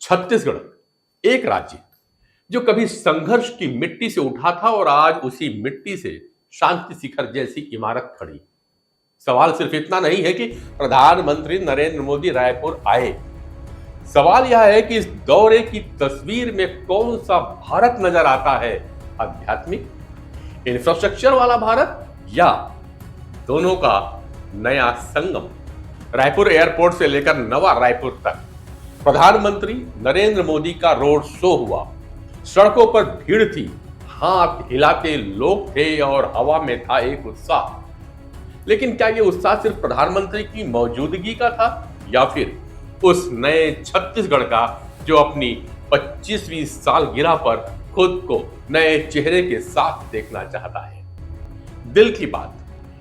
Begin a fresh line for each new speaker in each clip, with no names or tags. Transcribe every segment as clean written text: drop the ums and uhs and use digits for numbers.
छत्तीसगढ़ एक राज्य जो कभी संघर्ष की मिट्टी से उठा था और आज उसी मिट्टी से शांति शिखर जैसी इमारत खड़ी। सवाल सिर्फ इतना नहीं है कि प्रधानमंत्री नरेंद्र मोदी रायपुर आए। सवाल यह है कि इस दौरे की तस्वीर में कौन सा भारत नजर आता है, आध्यात्मिक इंफ्रास्ट्रक्चर वाला भारत या दोनों का नया संगम। रायपुर एयरपोर्ट से लेकर नवा रायपुर तक प्रधानमंत्री नरेंद्र मोदी का रोड शो हुआ। सड़कों पर भीड़ थी, हाथ हिलाते लोग थे और हवा में था एक उत्साह। लेकिन क्या यह उत्साह सिर्फ प्रधानमंत्री की मौजूदगी का था या फिर उस नए छत्तीसगढ़ का जो अपनी 25वीं सालगिरह पर खुद को नए चेहरे के साथ देखना चाहता है। दिल की बात,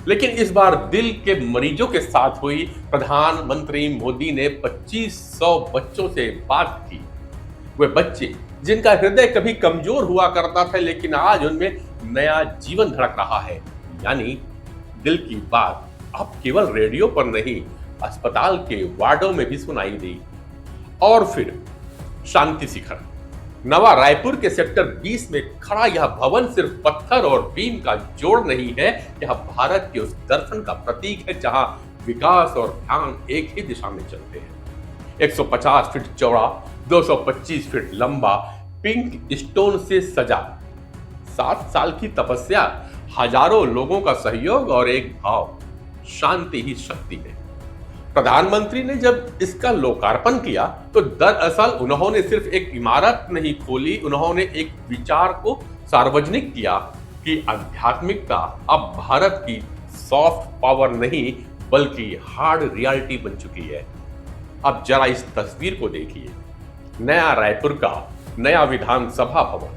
लेकिन इस बार दिल के मरीजों के साथ हुई। प्रधानमंत्री मोदी ने 2500 बच्चों से बात की। वे बच्चे जिनका हृदय कभी कमजोर हुआ करता था लेकिन आज उनमें नया जीवन धड़क रहा है। यानी दिल की बात अब केवल रेडियो पर नहीं, अस्पताल के वार्डों में भी सुनाई दी। और फिर शांति शिखर नवा रायपुर के सेक्टर 20 में खड़ा यह भवन सिर्फ पत्थर और बीम का जोड़ नहीं है, यह भारत के उस दर्शन का प्रतीक है जहां विकास और ध्यान एक ही दिशा में चलते हैं। 150 फीट चौड़ा, 225 फीट लंबा, पिंक स्टोन से सजा, 7 साल की तपस्या, हजारों लोगों का सहयोग और एक भाव, शांति ही शक्ति है। प्रधानमंत्री ने जब इसका लोकार्पण किया तो दरअसल उन्होंने सिर्फ एक इमारत नहीं खोली, उन्होंने एक विचार को सार्वजनिक किया कि आध्यात्मिकता अब भारत की सॉफ्ट पावर नहीं बल्कि हार्ड रियलिटी बन चुकी है। अब जरा इस तस्वीर को देखिए। नया रायपुर का नया विधानसभा भवन,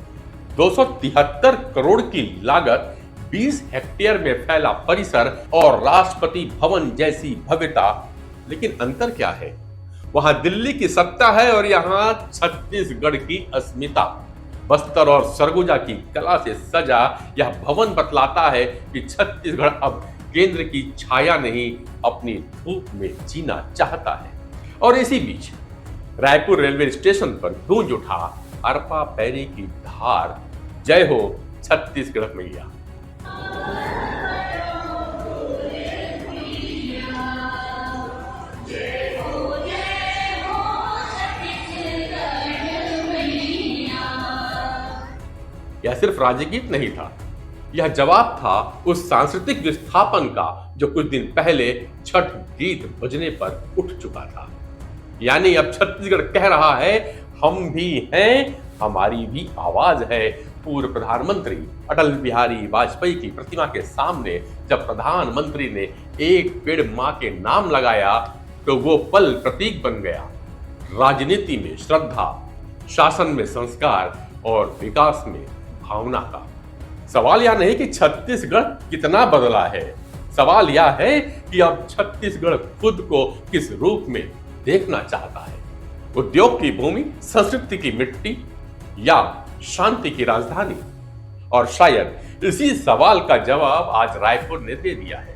273 करोड़ की लागत, 20 हेक्टेयर में फैला परिसर और राष्ट्रपति भवन जैसी भव्यता। लेकिन अंतर क्या है? वहां दिल्ली की सत्ता है और यहां छत्तीसगढ़ की अस्मिता। बस्तर और सरगुजा की कला से सजा यह भवन बतलाता है कि छत्तीसगढ़ अब केंद्र की छाया नहीं, अपनी धूप में जीना चाहता है। और इसी बीच रायपुर रेलवे स्टेशन पर गूंज उठा अरपा पैरी की धार, जय हो छत्तीसगढ़ मैया। यह सिर्फ राज्यगीत नहीं था, यह जवाब था उस सांस्कृतिक विस्थापन का जो कुछ दिन पहले छठ गीत बजने पर उठ चुका था। यानी अब छत्तीसगढ़ कह रहा है, हम भी हैं, हमारी भी आवाज है। पूर्व प्रधानमंत्री अटल बिहारी वाजपेयी की प्रतिमा के सामने जब प्रधानमंत्री ने एक पेड़ मां के नाम लगाया तो वो पल प्रतीक बन गया। राजनीति में श्रद्धा, शासन में संस्कार और विकास में भावना का। सवाल यह नहीं कि छत्तीसगढ़ कितना बदला है, सवाल यह है कि अब छत्तीसगढ़ खुद को किस रूप में देखना चाहता है। उद्योग की भूमि, संस्कृति की मिट्टी या शांति की राजधानी। और शायद इसी सवाल का जवाब आज रायपुर ने दे दिया है,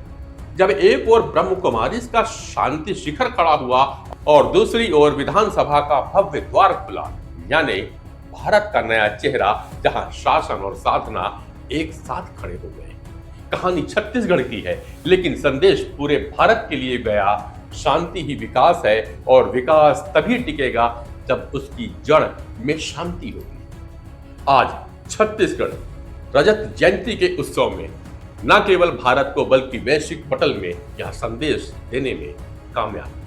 जब एक ओर ब्रह्म कुमारी का शांति शिखर खड़ा हुआ और दूसरी ओर विधानसभा का भव्य द्वार खुला। यानी भारत का नया चेहरा जहां शासन और साधना एक साथ खड़े हो गए। कहानी छत्तीसगढ़ की है लेकिन संदेश पूरे भारत के लिए गया। शांति ही विकास है और विकास तभी टिकेगा जब उसकी जड़ में शांति होगी। आज छत्तीसगढ़ रजत जयंती के उत्सव में न केवल भारत को बल्कि वैश्विक पटल में यह संदेश देने में कामयाब